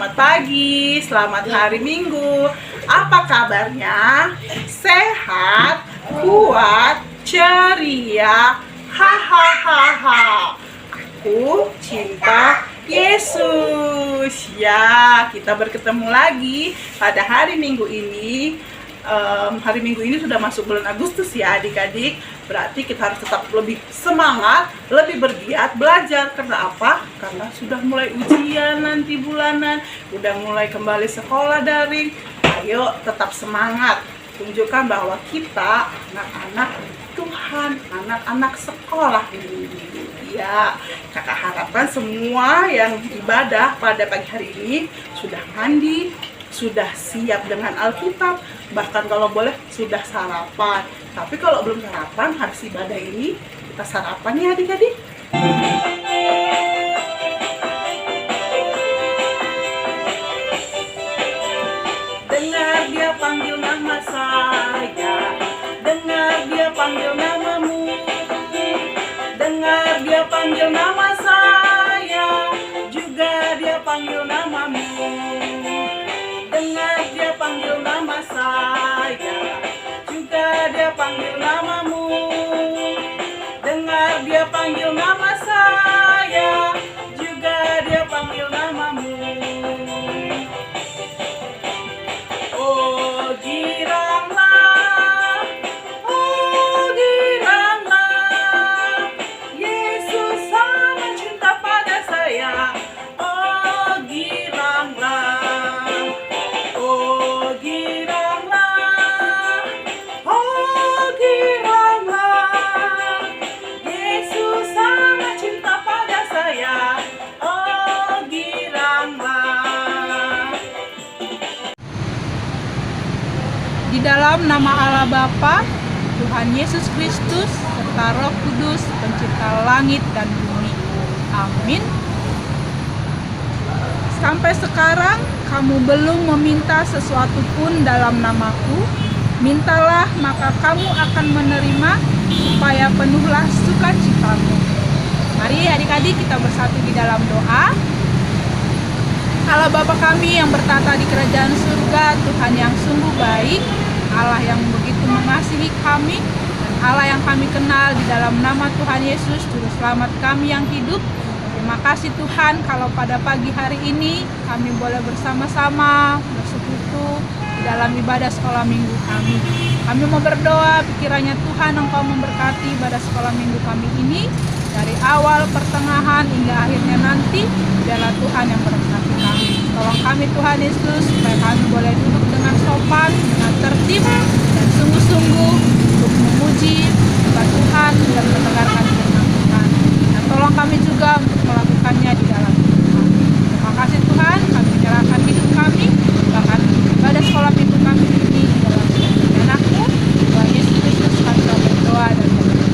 Selamat pagi, selamat hari Minggu. Apa kabarnya? Sehat, kuat, ceria, hahaha. Aku cinta Yesus. Ya, kita bertemu lagi pada hari Minggu ini. Hari Minggu ini sudah masuk bulan Agustus ya adik-adik. Berarti kita harus tetap lebih semangat, lebih bergiat belajar. Karena apa? Karena sudah mulai ujian nanti bulanan, udah mulai kembali sekolah daring. Ayo tetap semangat, tunjukkan bahwa kita anak-anak Tuhan, anak-anak sekolah ini. Ya, kakak harapkan semua yang ibadah pada pagi hari ini sudah mandi, sudah siap dengan Alkitab, bahkan kalau boleh sudah sarapan. Tapi kalau belum sarapan, habis ibadah ini kita sarapan ya adik-adik. Dengar dia panggil nama saya, dengar dia panggil namamu, dengar dia panggil nama saya, juga dia panggil namamu. Dengar dia panggil nama saya, juga dia panggil namamu. Dengar dia panggil nama saya, juga dia panggil namamu. Oh giranglah, Yesus sangat cinta pada saya. Oh giranglah, Yesus sangat cinta pada saya. Oh giranglah. Di dalam nama Allah Bapa, Tuhan Yesus Kristus, serta Roh Kudus, pencipta langit dan bumi. Amin. Sampai sekarang kamu belum meminta sesuatu pun dalam namaku. Mintalah, maka kamu akan menerima, supaya penuhlah sukacitamu. Mari adik-adik kita bersatu di dalam doa. Allah Bapa kami yang bertata di kerajaan surga, Tuhan yang sungguh baik, Allah yang begitu mengasihi kami, dan Allah yang kami kenal di dalam nama Tuhan Yesus, Juru Selamat kami yang hidup. Terima kasih Tuhan kalau pada pagi hari ini kami boleh bersama-sama bersekutu di dalam ibadah sekolah minggu kami. Kami mau berdoa, kiranya Tuhan Engkau memberkati ibadah sekolah minggu kami ini, dari awal, pertengahan, hingga akhirnya nanti. Biarlah Tuhan yang memberkati kami. Tolong kami Tuhan Yesus, supaya kami boleh duduk dengan sopan, dengan tertib, dan sungguh-sungguh untuk memuji Tuhan dan mendengarkan firman Tuhan. Dan tolong kami juga untuk melakukannya di dalam hidup kami. Terima kasih Tuhan, kami menyerahkan hidup kami, bahkan ibadah sekolah minggu kami ini di dalam anakmu, Tuhan Yesus Kristus, kami berdoa dan berdoa.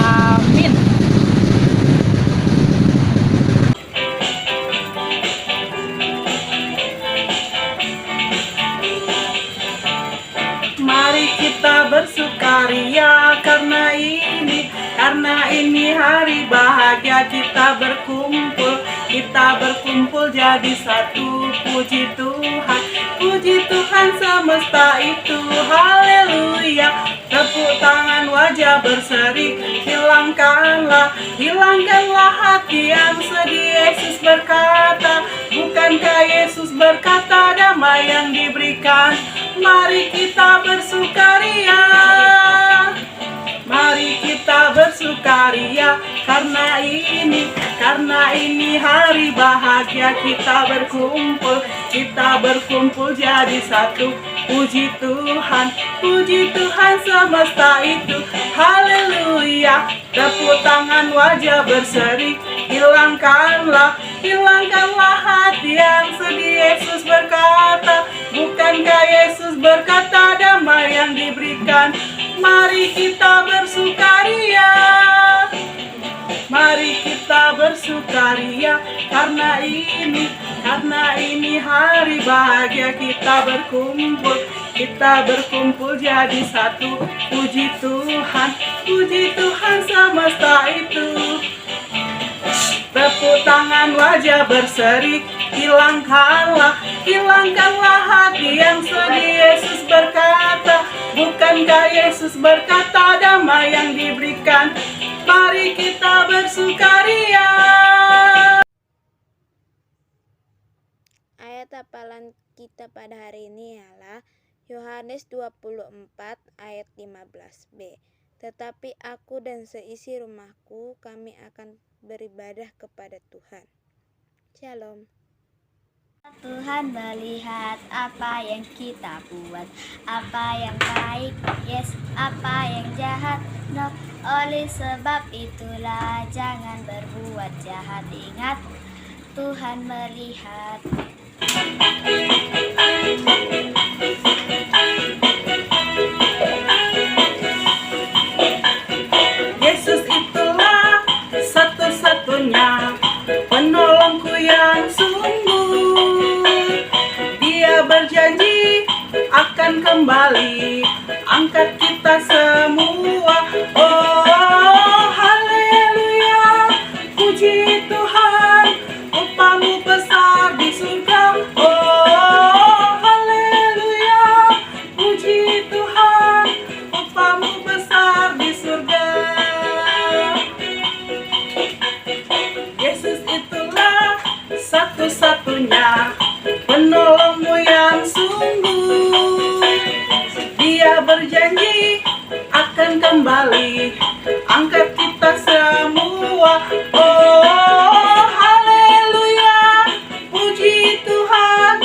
Amin. Mari kita bersukaria karena ini hari bahagia. Kita berkumpul jadi satu. Puji Tuhan semesta itu, haleluya. Tepuk tangan, wajah berseri, hilangkanlah hati yang sedih. Yesus berkata, bukankah Yesus berkata damai yang diberikan? Mari kita bersukaria, mari kita bersukaria karena ini hari bahagia. Kita berkumpul jadi satu. Puji Tuhan semesta itu, haleluya. Tepuk tangan, wajah berseri, hilangkanlah hati yang sedih. Yesus berkata, bukankah Yesus berkata damai yang diberikan? Mari kita bersukaria, mari kita bersukaria karena ini hari bahagia. Kita berkumpul jadi satu. Puji Tuhan semesta itu. Tepuk tangan, wajah berseri. Hilangkanlah hati yang sedih. Yesus berkata, bukankah Yesus berkata damai yang diberikan? Mari kita bersukaria. Ayat hafalan kita pada hari ini ialah Yohanes 24 ayat 15b. Tetapi aku dan seisi rumahku, kami akan beribadah kepada Tuhan. Shalom. Tuhan melihat apa yang kita buat, apa yang baik, yes, apa yang jahat, no. Oleh sebab itulah jangan berbuat jahat. Ingat, Tuhan melihat. Yesus itulah satu-satunya penolongku yang sungguh. Dia berjanji akan kembali angkat kita semua. Oh, haleluya, puji Tuhan, upamu besar di surga. Oh, haleluya, puji Tuhan, upamu besar di surga. Yesus itulah satu-satunya penolongmu yang sungguh. Dia berjanji akan kembali angkat kita semua. Oh, haleluya, puji Tuhan,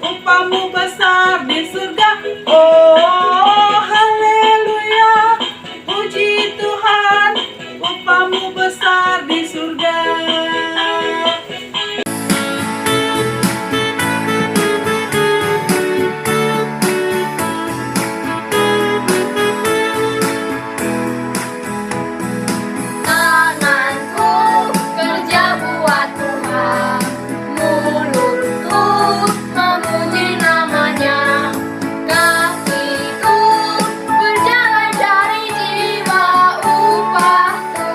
upamu besar di surga. Oh, haleluya, puji Tuhan, upamu besar di surga. Tanganku kerja buat Tuhan, mulutku memuji namanya, kakiku berjalan cari jiwa, upahku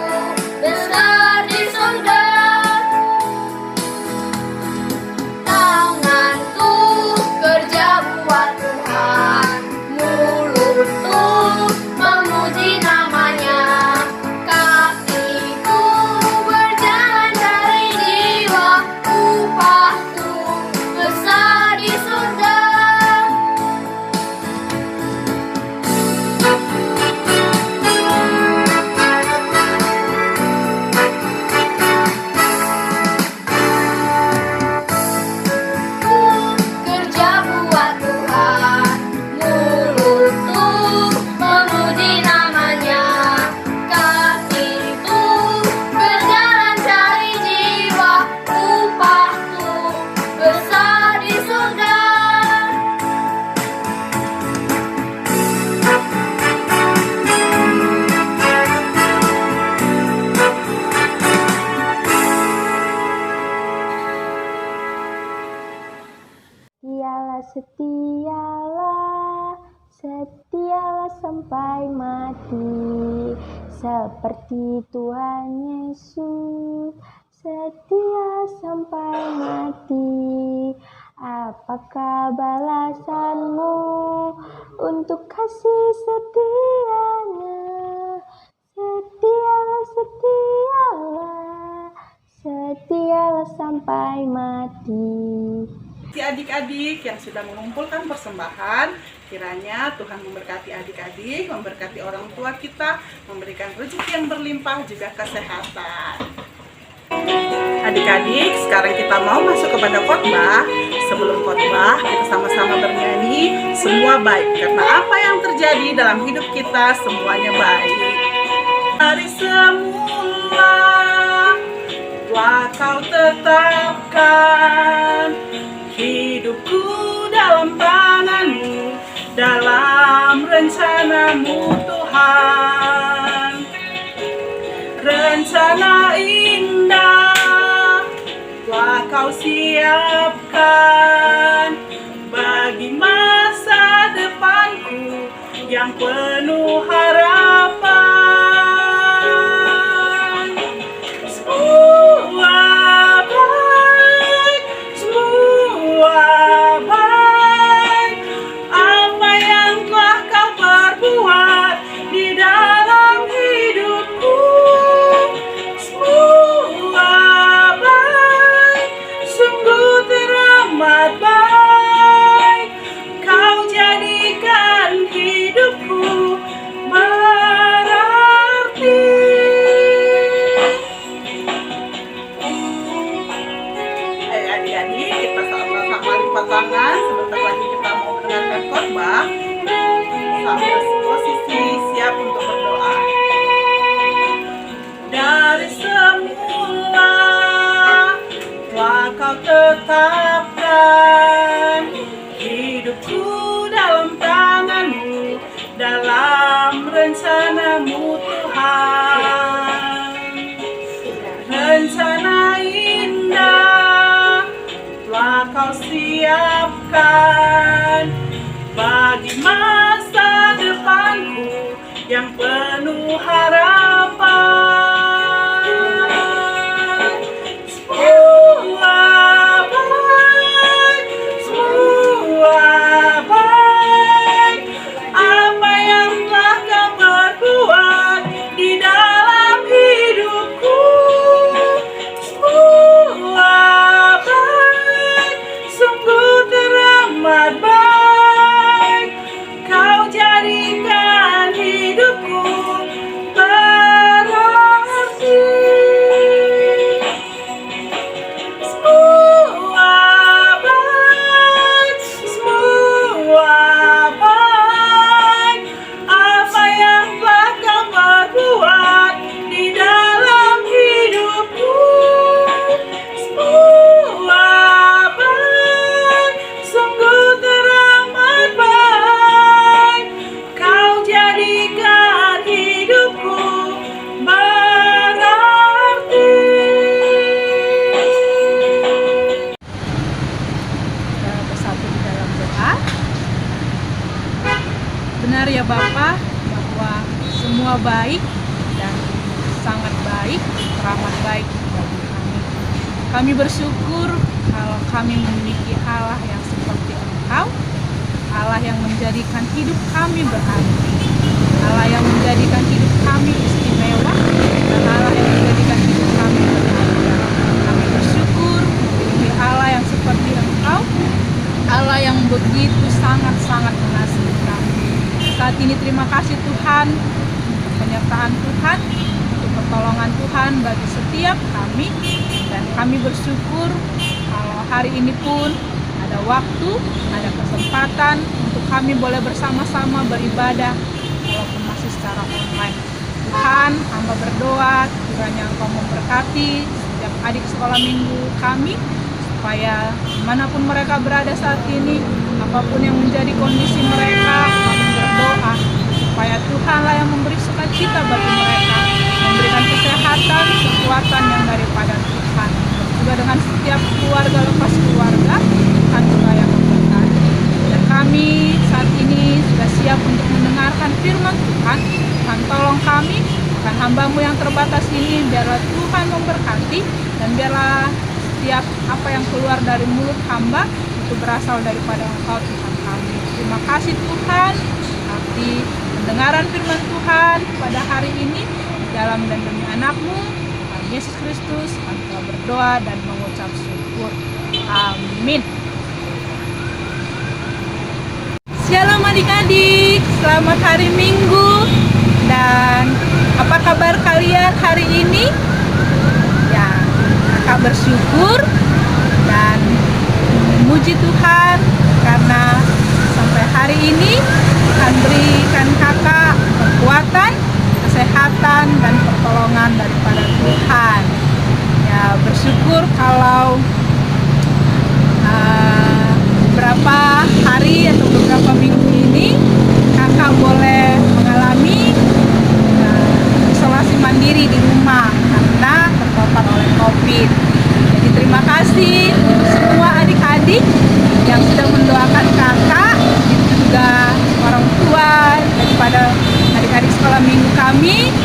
besar di surga. Tanganku kerja buat Tuhan, mulutku memuji namanya, kakiku berjalan cari jiwa, upahku besar di surga. Kerja buat Tuhan, mulutku memuji namanya, kakiku berjalan cari jiwa, upahku besar di surga. Setialah sampai mati, seperti Tuhan Yesus, setia sampai mati. Apakah balasanmu untuk kasih setianya? Setialah sampai mati. Adik-adik yang sudah mengumpulkan persembahan, kiranya Tuhan memberkati adik-adik, memberkati orang tua kita, memberikan rezeki yang berlimpah, juga kesehatan. Adik-adik, sekarang kita mau masuk kepada khotbah. Sebelum khotbah, kita sama-sama bernyanyi semua baik, karena apa yang terjadi dalam hidup kita semuanya baik. Dari semula telah Kau tetapkan hidupku dalam tangan-Mu, dalam rencana-Mu Tuhan. Rencana indah telah Kau siapkan bagi masa depanku yang penuh harapan. Semua baik kau siapkan bagi masa depanku yang penuh harapan. Semua baik, semua baik, apa yang telah kau perbuat di dalam hidupku. Semua baik, sungguh teramat baik, kau jadikan hidupku berarti. Semua baik, semua baik, apa yang telah kau perbuat di dalam hidupku. Semua baik, sungguh teramat baik, kau jadikan hidupku berarti. Kita bersatu di dalam doa. Benar ya Bapa, bahwa semua baik dan sangat baik, teramat baik bagi kami. Kami bersyukur kalau kami memiliki Allah yang seperti Engkau, Allah yang menjadikan hidup kami berarti, Allah yang menjadikan hidup kami istimewa, dan Allah yang menjadikan hidup kami berharga. Kami bersyukur memiliki Allah yang seperti Engkau, Allah yang begitu sangat-sangat mengasihi kami. Saat ini terima kasih Tuhan untuk penyertaan Tuhan, untuk pertolongan Tuhan bagi setiap kami, dan kami bersyukur kalau hari ini pun ada waktu, ada kesempatan untuk kami boleh bersama-sama beribadah walaupun masih secara online. Tuhan, hamba berdoa kiranya Engkau memberkati setiap adik sekolah minggu kami, supaya dimanapun mereka berada saat ini, apapun yang menjadi kondisi mereka, kami berdoa supaya Tuhanlah yang memberi sukacita bagi mereka, memberikan kesehatan, kekuatan yang daripada Tuhan. Juga dengan setiap keluarga lepas keluarga, Tuhan juga yang memberkati. Dan kami saat ini sudah siap untuk mendengarkan firman Tuhan. Tuhan tolong kami, Tuhan hamba-Mu yang terbatas ini, biarlah Tuhan memberkati, dan biarlah setiap apa yang keluar dari mulut hamba itu berasal daripada Engkau Tuhan kami. Terima kasih Tuhan, arti pendengaran firman Tuhan pada hari ini di dalam dan demi anak-Mu Tuhan Yesus Kristus. Kami telah berdoa dan mengucap syukur. Amin. Shalom adik-adik, selamat hari Minggu. Dan apa kabar kalian hari ini? Ya, kakak bersyukur dan memuji Tuhan karena sampai hari ini Tuhan berikan kakak kekuatan, kesehatan, dan pertolongan daripada Tuhan. Ya, bersyukur kalau beberapa hari atau beberapa minggu ini kakak boleh mengalami isolasi mandiri di rumah karena terpapar oleh COVID. Jadi terima kasih untuk semua adik-adik yang sudah mendoakan kakak, juga orang tua daripada adik-adik sekolah minggu kami,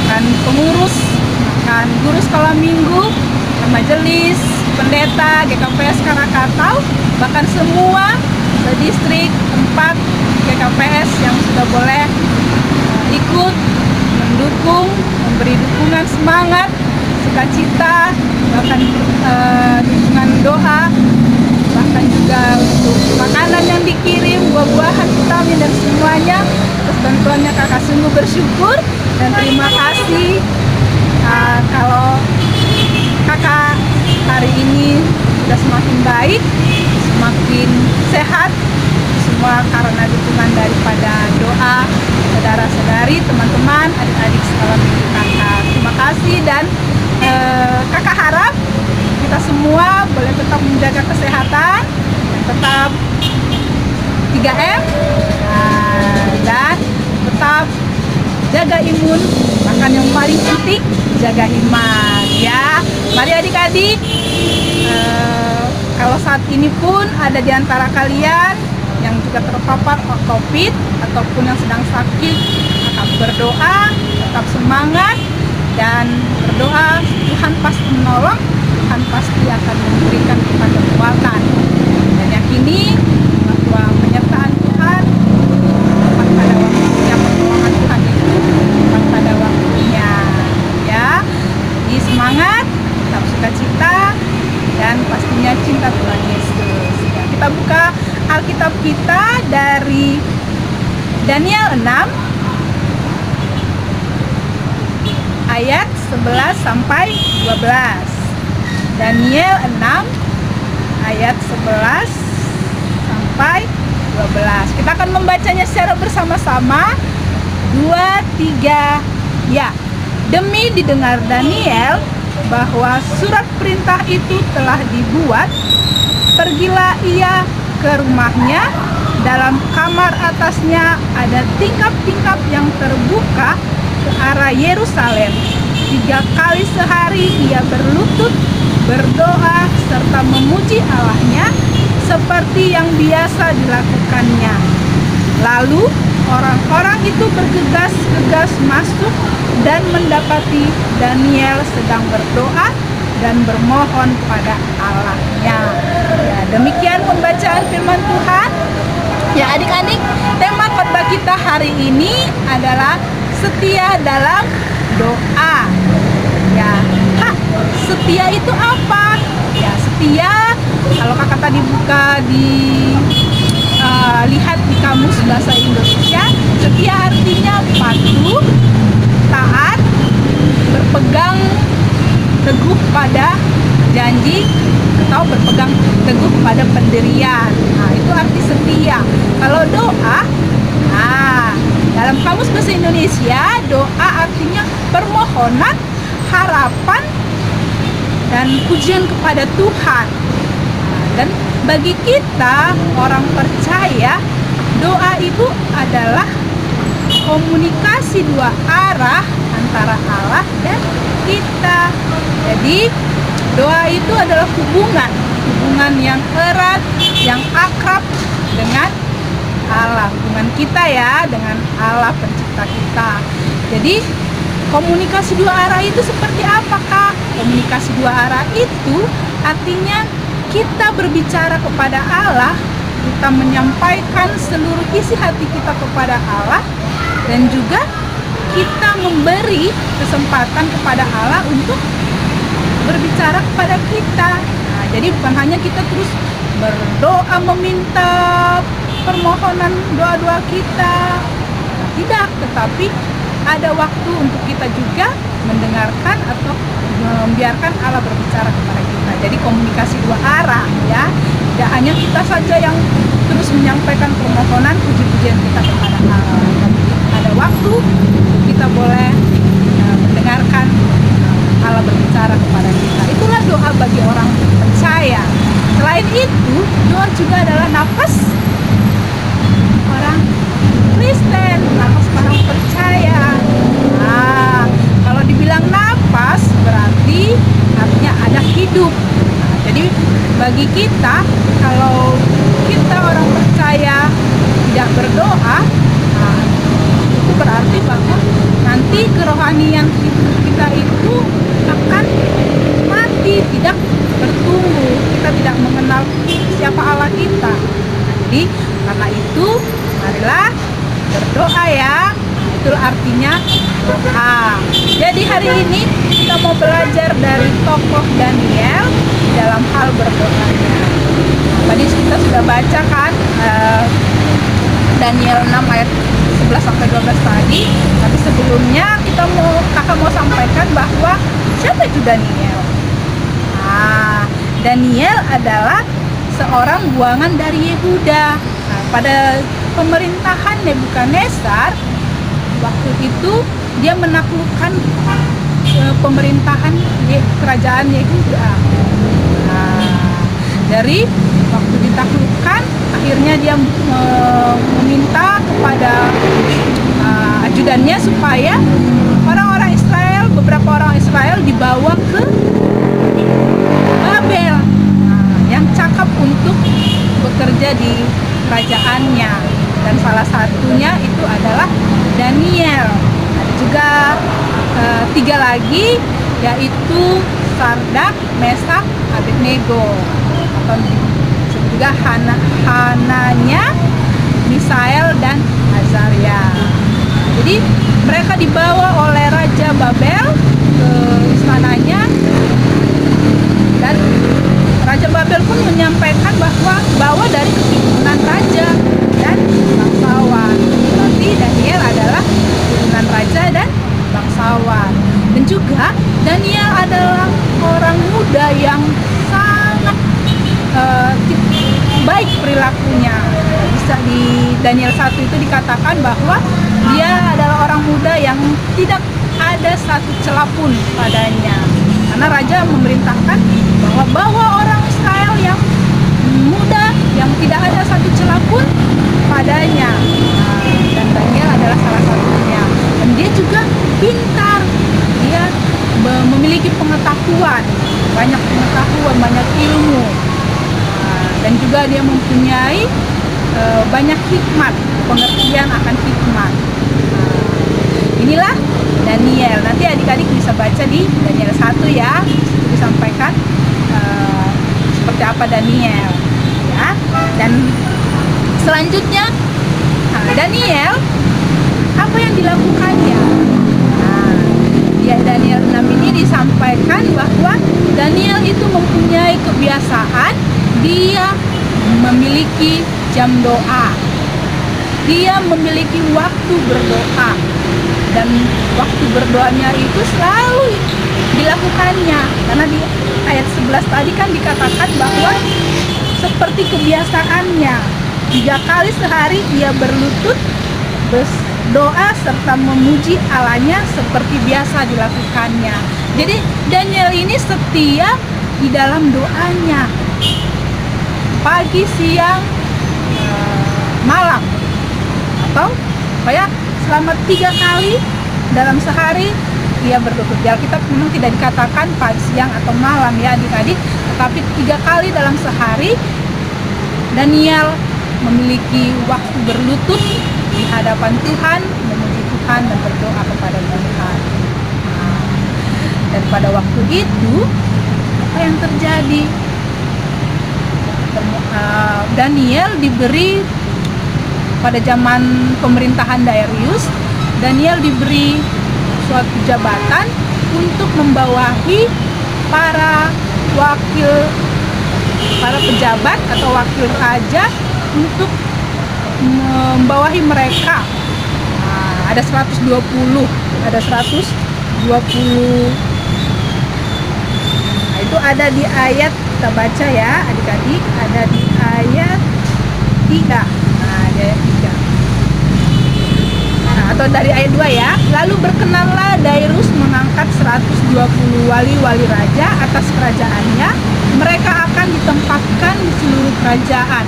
dan pengurus, bahkan guru sekolah minggu, majelis, pendeta, GKPS Karakatau, bahkan semua distrik 4 GKPS yang sudah boleh ikut mendukung, memberi dukungan semangat, sukacita, bahkan dukungan doa, bahkan juga untuk makanan yang dikirim, buah-buahan, vitamin, dan semuanya. Atas bantuannya kakak sungguh bersyukur dan terima kasih. Kalau kakak hari ini sudah semakin baik, semakin sehat, semua karena dukungan daripada doa saudara-saudari, teman-teman, adik-adik sekolah minggu kakak. Terima kasih, dan kakak harap kita semua boleh tetap menjaga kesehatan, tetap 3M, dan tetap jaga imun, bahkan yang paling penting jaga iman ya. Mari adik-adik, Kalau saat ini pun ada di antara kalian yang juga terpapar COVID ataupun yang sedang sakit, tetap berdoa, tetap semangat, dan berdoa. Tuhan pasti menolong, Tuhan pasti akan memberikan kita kekuatan. Dan yakini bahwa penyertaan Tuhan tepat pada waktunya, pertolongan Tuhan itu tepat pada waktunya. Ya, jadi semangat, tetap sukacita, dan pastinya cinta Tuhan Yesus. Ya, kita buka Alkitab kita dari Daniel 6 ayat 11 sampai 12. Daniel 6 ayat 11 sampai 12. Kita akan membacanya secara bersama-sama. 2, 3, ya. Demi didengar Daniel bahwa surat perintah itu telah dibuat, pergilah ia ke rumahnya. Dalam kamar atasnya ada tingkap-tingkap yang terbuka ke arah Yerusalem. 3 kali sehari ia berlutut, berdoa, serta memuji Allahnya seperti yang biasa dilakukannya. Lalu orang-orang itu bergegas-gegas masuk dan mendapati Daniel sedang berdoa dan bermohon pada Allahnya. Ya, demikian pembacaan firman Tuhan. Ya adik-adik, tema khotbah kita hari ini adalah setia dalam doa. Ya, setia itu apa? Ya, setia kalau kakak tadi buka lihat di kamus bahasa Indonesia, setia artinya patuh, taat, berpegang teguh pada janji atau berpegang teguh pada pendirian. Nah, itu arti setia. Kalau doa, dalam kamus bahasa Indonesia, doa artinya permohonan, harapan, dan pujian kepada Tuhan. Dan bagi kita orang percaya, doa itu adalah komunikasi dua arah antara Allah dan kita. Jadi doa itu adalah hubungan yang erat, yang akrab dengan Allah, hubungan kita ya dengan Allah pencipta kita. Jadi komunikasi dua arah itu seperti apa, Kak? Komunikasi dua arah itu artinya kita berbicara kepada Allah, kita menyampaikan seluruh isi hati kita kepada Allah, dan juga kita memberi kesempatan kepada Allah untuk berbicara kepada kita. Nah, jadi bukan hanya kita terus berdoa meminta permohonan doa-doa kita, tidak, tetapi ada waktu untuk kita juga mendengarkan atau membiarkan Allah berbicara kepada kita. Jadi komunikasi dua arah ya. Tidak hanya kita saja yang terus menyampaikan permohonan puji-pujian kita kepada Allah, tapi ada waktu kita boleh mendengarkan Allah berbicara kepada kita. Itulah doa bagi orang percaya. Selain itu, doa juga adalah nafas orang Kristen, nafas orang percaya. Nah, kalau dibilang nafas berarti artinya ada hidup. Nah, jadi bagi kita, kalau kita orang percaya tidak berdoa, nah, itu berarti bahwa nanti kerohanian kita itu akan mati, tidak bertumbuh, kita tidak mengenal siapa Allah kita. Jadi karena itu marilah berdoa ya. Itu artinya doa. Jadi hari ini kita mau belajar dari tokoh Daniel dalam hal berdoanya. Tadi kita sudah baca kan Daniel 6 ayat 11 sampai 12 tadi. Tapi sebelumnya kakak mau sampaikan bahwa siapa itu Daniel? Nah, Daniel adalah seorang buangan dari Yehuda. Nah, pada pemerintahan Nebukadnezar waktu itu dia menaklukkan pemerintahan kerajaan Yehuda. Nah, dari waktu ditaklukkan, akhirnya dia meminta kepada ajudannya supaya orang-orang Israel, beberapa orang Israel dibawa ke Babel. Nah, yang cakap raja di kerajaannya. Dan salah satunya itu adalah Daniel. Ada juga 3 lagi, yaitu Sardak, Mesak, Abednego, atau disebut juga Hananya, Misael, dan Azaria. Jadi mereka dibawa oleh Raja Babel ke istananya, dan Raja Babel pun menyampaikan bahwa dari keturunan raja dan bangsawan. Berarti Daniel adalah keturunan raja dan bangsawan. Dan juga Daniel adalah orang muda yang sangat baik perilakunya. Bisa di Daniel 1 itu dikatakan bahwa dia adalah orang muda yang tidak ada satu celah pun padanya. Karena raja memerintahkan bahwa orang Israel yang muda, yang tidak ada satu celah pun padanya. Dan Daniel adalah salah satunya. Dan dia juga pintar. Dia memiliki pengetahuan, banyak pengetahuan, banyak ilmu. Dan juga dia mempunyai banyak hikmat, pengertian akan hikmat. Inilah Daniel. Nanti adik-adik bisa baca di Daniel 1 ya. Disampaikan seperti apa Daniel ya. Dan selanjutnya Daniel, apa yang dilakukannya? Di Daniel 6 ini disampaikan bahwa Daniel itu mempunyai kebiasaan, dia memiliki jam doa, dia memiliki waktu berdoa, dan waktu berdoanya itu selalu dilakukannya. Karena di ayat 11 tadi kan dikatakan bahwa seperti kebiasaannya 3 kali sehari ia berlutut, berdoa serta memuji Allahnya seperti biasa dilakukannya. Jadi Daniel ini setia di dalam doanya, pagi, siang, malam, atau kayak selama 3 kali dalam sehari ia berlutut. Di Alkitab memang tidak dikatakan pagi, siang, atau malam ya adik-adik, tetapi 3 kali dalam sehari Daniel memiliki waktu berlutut di hadapan Tuhan, memuji Tuhan dan berdoa kepada Tuhan. Dan pada waktu itu apa yang terjadi? Daniel diberi pada zaman pemerintahan Darius, Daniel diberi suatu jabatan untuk membawahi para pejabat atau wakil raja, untuk membawahi mereka. Ada 120. Itu ada di ayat, kita baca ya adik-adik, ada di ayat 3. Ada ayat 3. Atau dari ayat 2 ya. Lalu berkenanlah Darius mengangkat 120 wali-wali raja atas kerajaannya. Mereka akan ditempatkan di seluruh kerajaan.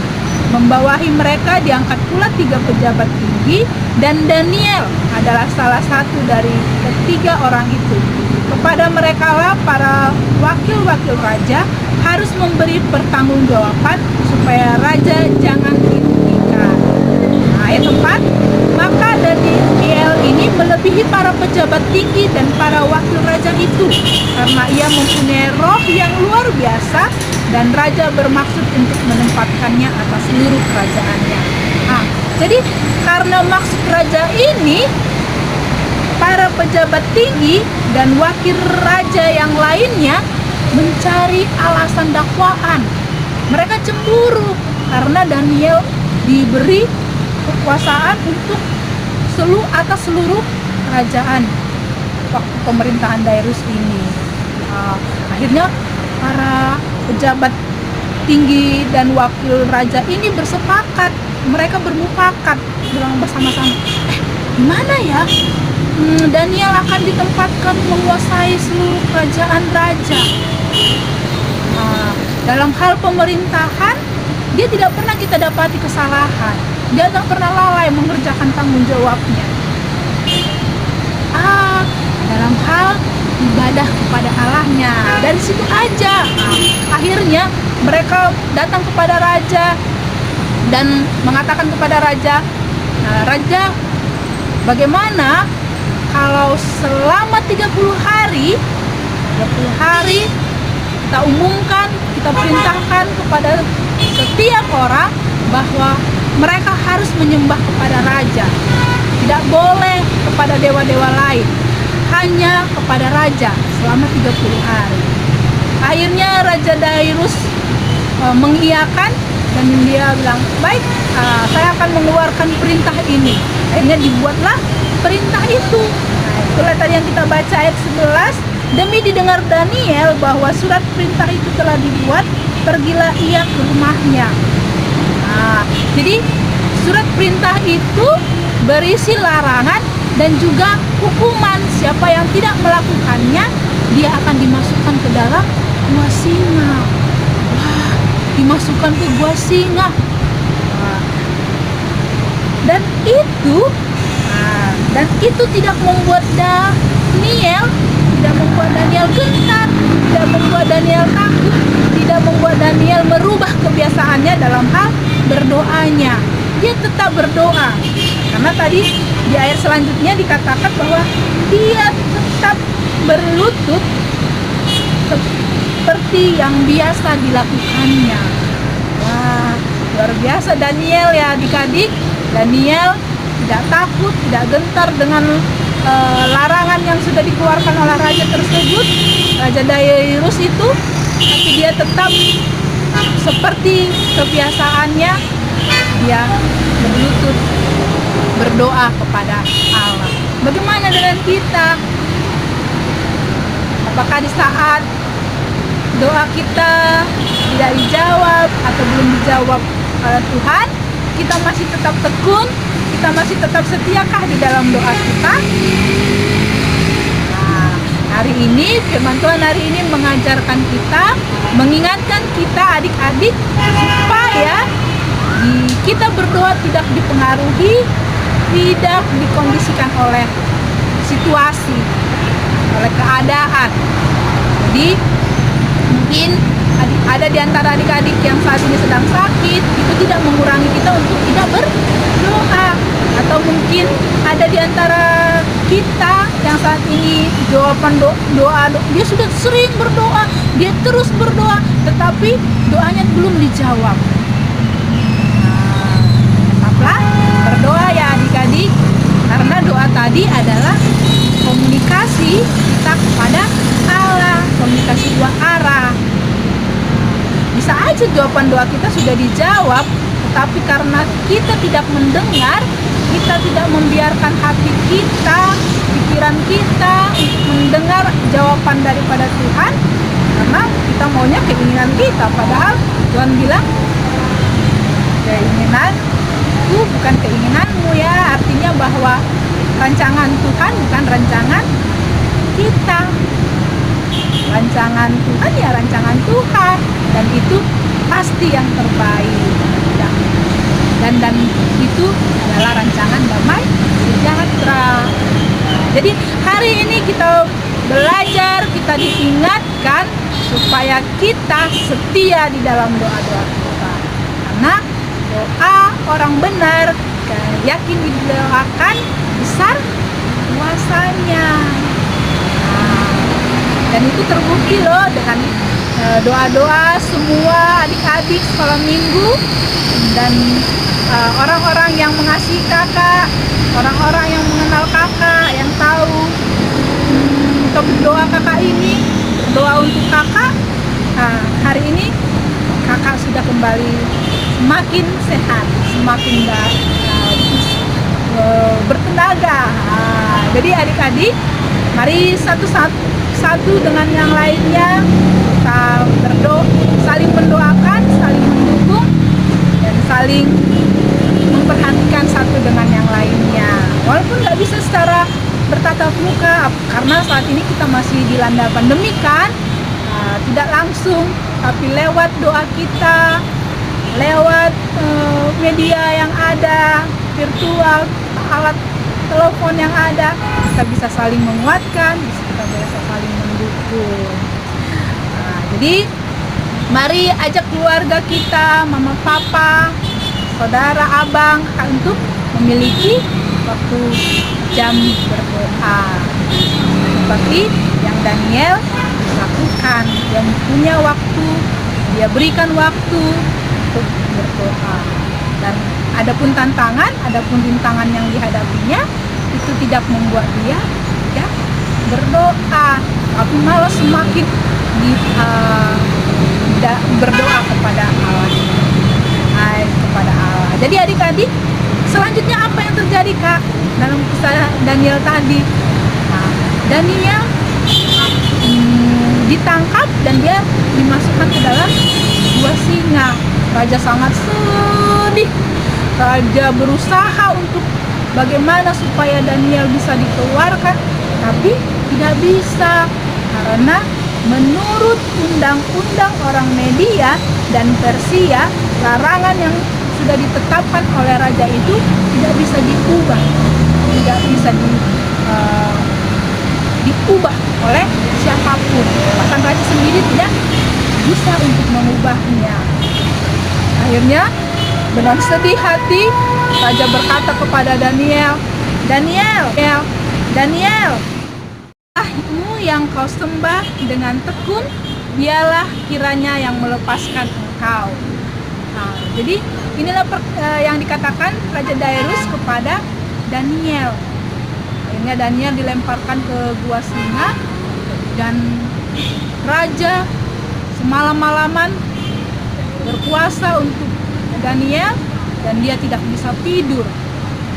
Membawahi mereka diangkat pula 3 pejabat tinggi, dan Daniel adalah salah satu dari ketiga orang itu. Kepada mereka lah para wakil-wakil raja harus memberi pertanggungjawaban supaya raja jangan dirugikan. Ayat 4, maka Daniel ini melebihi para pejabat tinggi dan para wakil raja itu, karena ia mempunyai roh yang luar biasa, dan raja bermaksud untuk menempatkannya atas seluruh kerajaannya. Jadi karena maksud raja ini, para pejabat tinggi dan wakil raja yang lainnya mencari alasan dakwaan. Mereka cemburu karena Daniel diberi kekuasaan untuk atas seluruh kerajaan waktu pemerintahan Darius ini. Akhirnya para pejabat tinggi dan wakil raja ini bersepakat, mereka bermufakat, bilang bersama-sama, gimana ya, Daniel akan ditempatkan menguasai seluruh kerajaan raja. Dalam hal pemerintahan, dia tidak pernah kita dapati kesalahan, dia tidak pernah lalai mengerjakan tanggung jawabnya. Dalam hal ibadah kepada Allahnya, dari situ aja. Akhirnya mereka datang kepada raja, dan mengatakan kepada raja, "Raja, bagaimana kalau selama 30 hari kita umumkan, kita perintahkan kepada setiap orang bahwa mereka harus menyembah kepada raja. Tidak boleh kepada dewa-dewa lain, hanya kepada raja selama 30 hari." Akhirnya Raja Dairus mengiyakan dan dia bilang, "Baik, saya akan mengeluarkan perintah ini." Akhirnya dibuatlah perintah itu. Itulah tadi yang kita baca ayat 11. Demi didengar Daniel bahwa surat perintah itu telah dibuat, pergilah ia ke rumahnya. Jadi surat perintah itu berisi larangan dan juga hukuman. Siapa yang tidak melakukannya, dia akan dimasukkan ke dalam gua singa. Dimasukkan ke gua singa. Dan itu tidak membuat Daniel gentar, tidak membuat Daniel takut, tidak membuat Daniel merubah kebiasaannya dalam hal berdoanya. Dia tetap berdoa, karena tadi di ayat selanjutnya dikatakan bahwa dia tetap berlutut seperti yang biasa dilakukannya. Wah, luar biasa Daniel ya adik-adik. Daniel tidak takut, tidak gentar dengan larangan yang sudah dikeluarkan oleh raja tersebut, Raja Dairus itu, tapi dia tetap seperti kebiasaannya, dia berlutut berdoa kepada Allah. Bagaimana dengan kita? Apakah di saat doa kita tidak dijawab atau belum dijawab oleh Tuhan, kita masih tetap tekun, kita masih tetap setiakah di dalam doa kita? Nah, hari ini firman Tuhan hari ini mengajarkan kita, mengingatkan kita adik-adik supaya kita berdoa tidak dipengaruhi, tidak dikondisikan oleh situasi, oleh keadaan. Jadi mungkin ada di antara adik-adik yang saat ini sedang sakit, itu tidak mengurangi kita untuk tidak berdoa. Atau mungkin ada di antara kita yang saat ini jawaban doa dia sudah sering berdoa, dia terus berdoa, tetapi doanya belum dijawab. Tetaplah berdoa ya adik-adik, karena doa tadi adalah komunikasi kita kepada Allah, komunikasi dua arah. Bisa aja jawaban doa kita sudah dijawab, tetapi karena kita tidak mendengar, kita tidak membiarkan hati kita, pikiran kita mendengar jawaban daripada Tuhan, karena kita maunya keinginan kita, padahal Tuhan bilang keinginanku bukan keinginanmu ya, artinya bahwa rancangan Tuhan bukan rancangan kita. Rancangan Tuhan ya rancangan Tuhan, dan itu pasti yang terbaik. Dan itu adalah rancangan damai sejahtera. Jadi hari ini kita belajar, kita diingatkan supaya kita setia di dalam doa-doa kita. Karena doa orang benar yakin didoakan besar kuasanya. Dan itu terbukti loh dengan doa-doa semua adik-adik sekolah minggu dan orang-orang yang mengasihi kakak, orang-orang yang mengenal kakak, yang tahu untuk doa kakak ini, doa untuk kakak. Hari ini kakak sudah kembali semakin sehat, semakin bertenaga. Jadi adik-adik, mari satu dengan yang lainnya kita berdoa, saling mendoakan, saling mendukung, dan saling memperhatikan satu dengan yang lainnya. Walaupun nggak bisa secara bertatap muka, karena saat ini kita masih dilanda pandemi kan, tidak langsung, tapi lewat doa kita, lewat media yang ada, virtual, alat telepon yang ada, kita bisa saling menguatkan, kita bisa saling mendukung. Jadi mari ajak keluarga kita, mama papa, saudara, abang, kakak untuk memiliki waktu jam berdoa. Seperti yang Daniel lakukan, yang punya waktu, dia berikan waktu untuk berdoa. Dan adapun tantangan, adapun rintangan yang dihadapinya, itu tidak membuat dia tidak berdoa, tapi malah semakin berdoa kepada Allah. Kepada Allah. Jadi adik-adik, selanjutnya apa yang terjadi Kak dalam kisah Daniel tadi? Nah, Daniel ditangkap dan dia dimasukkan ke dalam gua singa. Raja sangat sedih. Raja berusaha untuk bagaimana supaya Daniel bisa dikeluarkan, tapi tidak bisa karena menurut undang-undang orang Media dan Persia, larangan yang sudah ditetapkan oleh raja itu tidak bisa diubah, tidak bisa diubah oleh siapapun. Bahkan raja sendiri tidak bisa untuk mengubahnya. Akhirnya dengan sedih hati raja berkata kepada Daniel, Daniel, Allahmu yang kau sembah dengan tekun, dialah kiranya yang melepaskan engkau. Nah, jadi inilah yang dikatakan Raja Darius kepada Daniel. Akhirnya Daniel dilemparkan ke gua singa dan raja semalam-malaman berpuasa untuk Daniel dan dia tidak bisa tidur.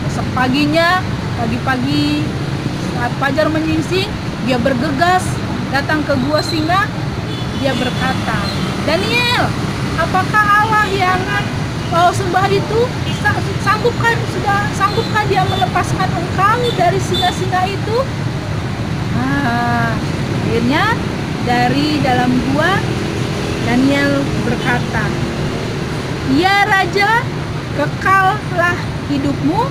Besok paginya, pagi-pagi saat fajar menyingsing, dia bergegas datang ke gua singa. Dia berkata, Daniel, apakah Allah yang kau sembah itu sanggupkah dia melepaskan engkau dari singa-singa itu? Akhirnya dari dalam gua Daniel berkata, ya Raja, kekallah hidupmu.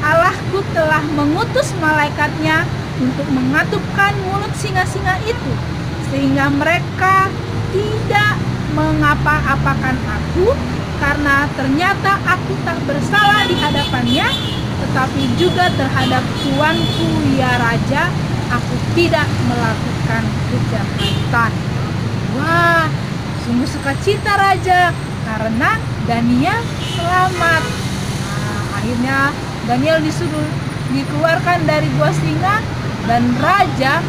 Allahku telah mengutus malaikatnya untuk mengatupkan mulut singa-singa itu, sehingga mereka tidak mengapa-apakan aku, karena ternyata aku tak bersalah di hadapannya, tetapi juga terhadap tuanku ya Raja, aku tidak melakukan kejahatan. Wah, sungguh sukacita Raja karena Daniel selamat. Nah, akhirnya Daniel disuruh dikeluarkan dari gua singa dan raja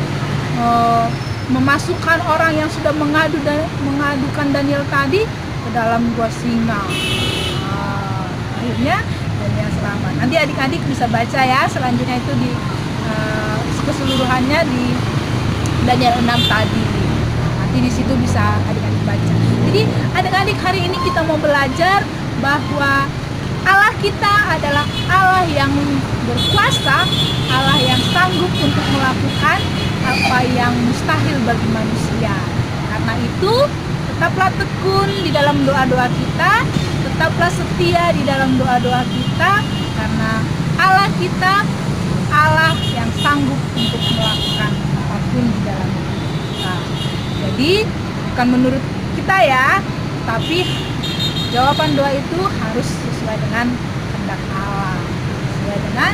memasukkan orang yang sudah mengadukan Daniel tadi ke dalam gua singa. Akhirnya Daniel selamat. Nanti adik-adik bisa baca ya selanjutnya itu di keseluruhannya di Daniel 6 tadi. Nanti di situ bisa adik-adik baca. Jadi adik-adik, hari ini kita mau belajar bahwa Allah kita adalah Allah yang berkuasa, Allah yang sanggup untuk melakukan apa yang mustahil bagi manusia. Karena itu, tetaplah tekun di dalam doa-doa kita, tetaplah setia di dalam doa-doa kita, karena Allah kita Allah yang sanggup untuk melakukan apapun di dalam hidup kita. Jadi bukan menurut kita ya, tapi jawaban doa itu harus sesuai dengan kehendak Allah, sesuai dengan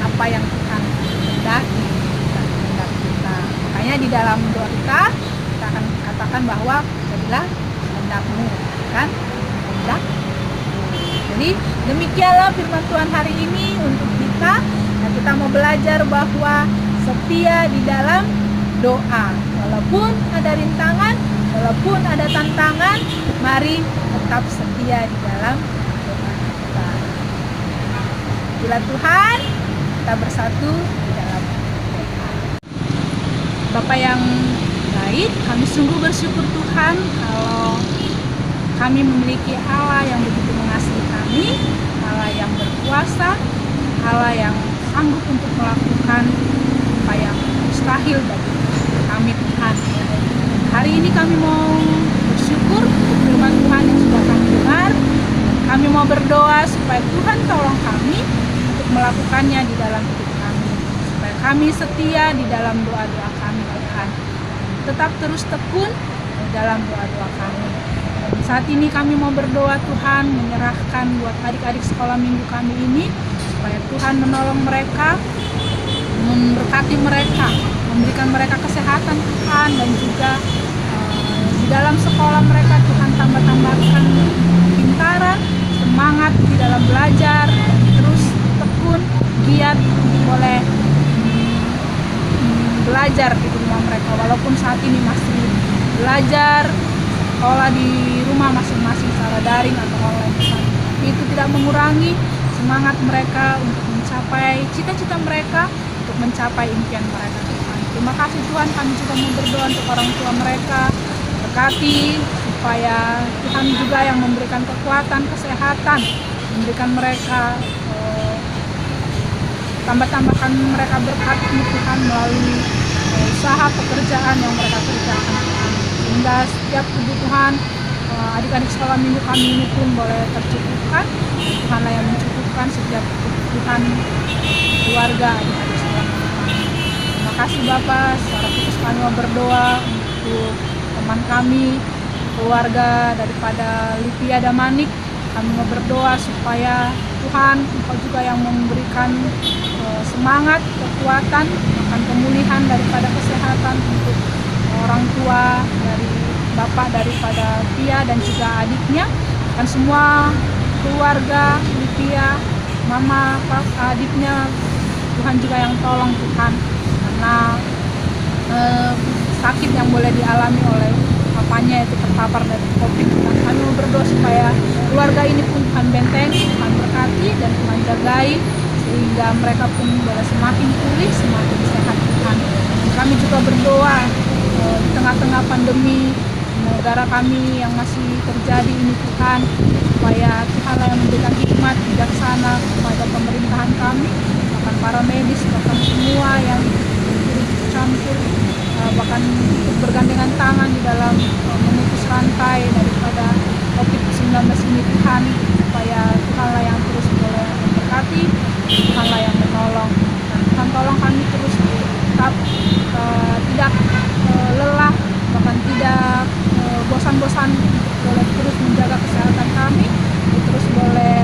apa yang Tuhan kehendaki, kehendak kita. Makanya di dalam doa kita akan katakan bahwa jadilah kehendakmu, kan? Kehendak. Jadi demikianlah firman Tuhan hari ini untuk kita. Dan kita mau belajar bahwa setia di dalam doa, walaupun ada rintangan, walaupun ada tantangan, mari tetap setia di dalam doa kita. Bila Tuhan, kita bersatu di dalam doa. Bapa yang baik, kami sungguh bersyukur Tuhan kalau kami memiliki Allah yang begitu mengasihi kami, Allah yang berkuasa, Allah yang sanggup untuk melakukan apa yang mustahil bagi kami Tuhan. Hari ini kami mau bersyukur untuk firman Tuhan yang sudah kami dengar. Kami mau berdoa supaya Tuhan tolong kami untuk melakukannya di dalam hidup kami, supaya kami setia di dalam doa-doa kami Tuhan, tetap terus tekun di dalam doa-doa kami. Dan saat ini kami mau berdoa Tuhan, menyerahkan buat adik-adik sekolah minggu kami ini, supaya Tuhan menolong mereka, memberkati mereka, memberikan mereka kesehatan Tuhan, dan juga di dalam sekolah mereka Tuhan tambah-tambahkan kepintaran, semangat di dalam belajar, dan terus tekun, giat boleh belajar di rumah mereka, walaupun saat ini masih belajar sekolah di rumah masing-masing secara daring atau online Tuhan. Tapi itu tidak mengurangi semangat mereka untuk mencapai cita-cita mereka, untuk mencapai impian mereka Tuhan. Terima kasih Tuhan, kami juga mau berdoa untuk orang tua mereka, berkati supaya Tuhan juga yang memberikan kekuatan, kesehatan, memberikan mereka tambah-tambahkan mereka berkat-Mu Tuhan melalui usaha pekerjaan yang mereka kerjakan Tuhan, sehingga setiap kebutuhan adik-adik sekolah minggu kami ini pun boleh tercukupkan. Tuhanlah yang mencukupkan setiap kebutuhan keluarga adik-adik sekolah minggu kami. Terima kasih Bapak, secara khusus kami mau berdoa untuk teman kami, keluarga daripada Livia Damanik. Kami mau berdoa supaya Tuhan, Engkau juga yang memberikan semangat, kekuatan, akan pemulihan daripada kesehatan untuk orang tua dari bapak daripada Pia dan juga adiknya, dan semua keluarga Livia, mama, papa, adiknya, Tuhan juga yang tolong Tuhan, karena sakit yang boleh dialami oleh papanya itu terpapar dari COVID. Kami mau berdoa supaya keluarga ini pun Tuhan bentengi, Tuhan berkati, dan Tuhan jagai, sehingga mereka pun boleh semakin pulih, semakin sehat Tuhan. Dan kami juga berdoa di tengah-tengah pandemi negara kami yang masih terjadi ini Tuhan, supaya Tuhan yang memberikan hikmat bijaksana kepada pemerintahan kami, bahkan para medis, bahkan semua yang campur, bahkan bergandengan tangan di dalam memutus rantai daripada COVID-19 ini Tuhan, supaya Tuhanlah yang terus boleh memberkati, Tuhanlah yang menolong, dan Tuhan tolong kami terus tetap tidak lelah, bahkan tidak bosan-bosan, boleh terus menjaga kesehatan kami, terus boleh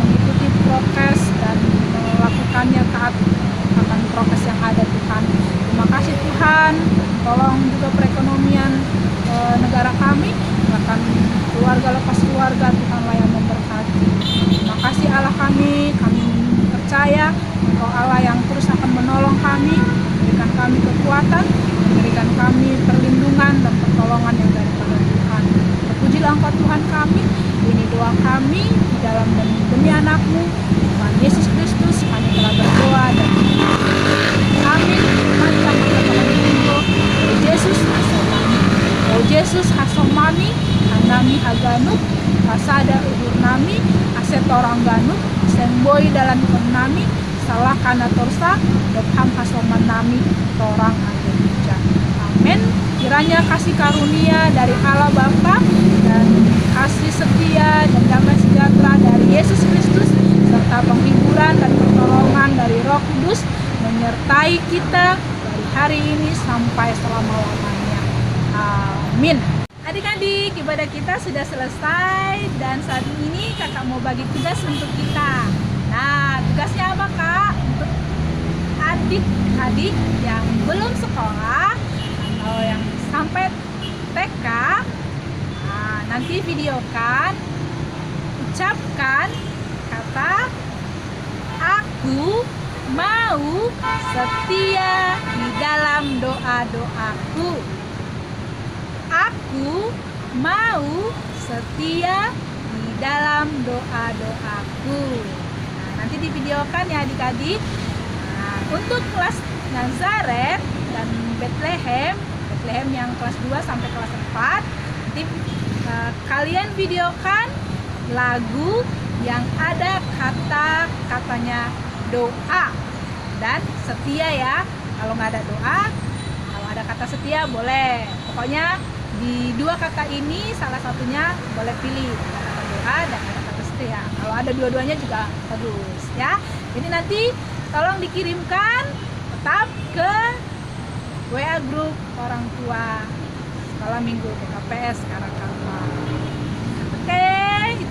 mengikuti prokes dan melakukannya taat akan prokes yang ada Tuhan. Terima kasih Tuhan, tolong juga perekonomian negara kami, bahkan keluarga lepas keluarga, Tuhanlah yang memberkati. Terima kasih Allah kami percaya Engkau Allah yang terus akan menolong kami, memberikan kami kekuatan, memberikan kami perlindungan dan pertolongan yang daripada Tuhan. Terpujilah Engkau Tuhan kami, ini doa kami di dalam demi anak-Mu, Tuhan Yesus Kristus, kami telah berdoa dan amin. Mari kita berdoa. Oh Yesus hasomani, oh Yesus hasomani, hanami haganuk, kasada uhur nami, asetorang ganuk, semboi dalam nami, salah kana torsa, dopham hasoman nami, torang ageja. Amin. Kiranya kasih karunia dari Allah Bapa dan kasih setia dan damai sejahtera dari Yesus Kristus, serta penghiburan dan pertolongan dari Roh Kudus menyertai kita dari hari ini sampai selama-lamanya. Amin. Adik-adik, ibadah kita sudah selesai dan saat ini kakak mau bagi tugas untuk kita. Nah, tugasnya apa kak? Untuk adik-adik yang belum sekolah atau yang sampai TK, nah, nanti videokan, ucapkan kata aku mau setia di dalam doa-doaku. Aku mau setia di dalam doa-doaku. Nah, nanti divideokan ya adik-adik. Nah, untuk kelas Nazaret dan Bethlehem yang kelas 2 sampai kelas 4, nanti kalian videokan lagu yang ada kata-katanya doa dan setia ya. Kalau nggak ada doa, kalau ada kata setia boleh. Pokoknya di dua kata ini salah satunya boleh pilih, ada kata doa dan ada kata setia. Kalau ada dua-duanya juga bagus ya. Jadi nanti tolong dikirimkan tetap ke WA grup orang tua sekolah minggu PKPS Karakapa.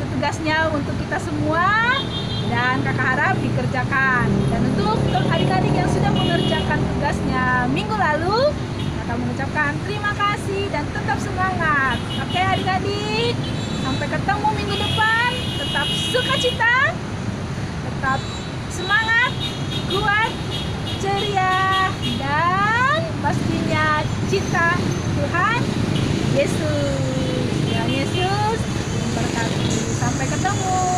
itu tugasnya untuk kita semua dan kakak harap dikerjakan. Dan untuk adik-adik yang sudah mengerjakan tugasnya minggu lalu, kakak mengucapkan terima kasih dan tetap semangat. Oke adik-adik, sampai ketemu minggu depan. Tetap sukacita, tetap semangat, kuat, ceria, dan pastinya cinta Tuhan Yesus. Tuhan Yesus memberkati. Sampai ketemu.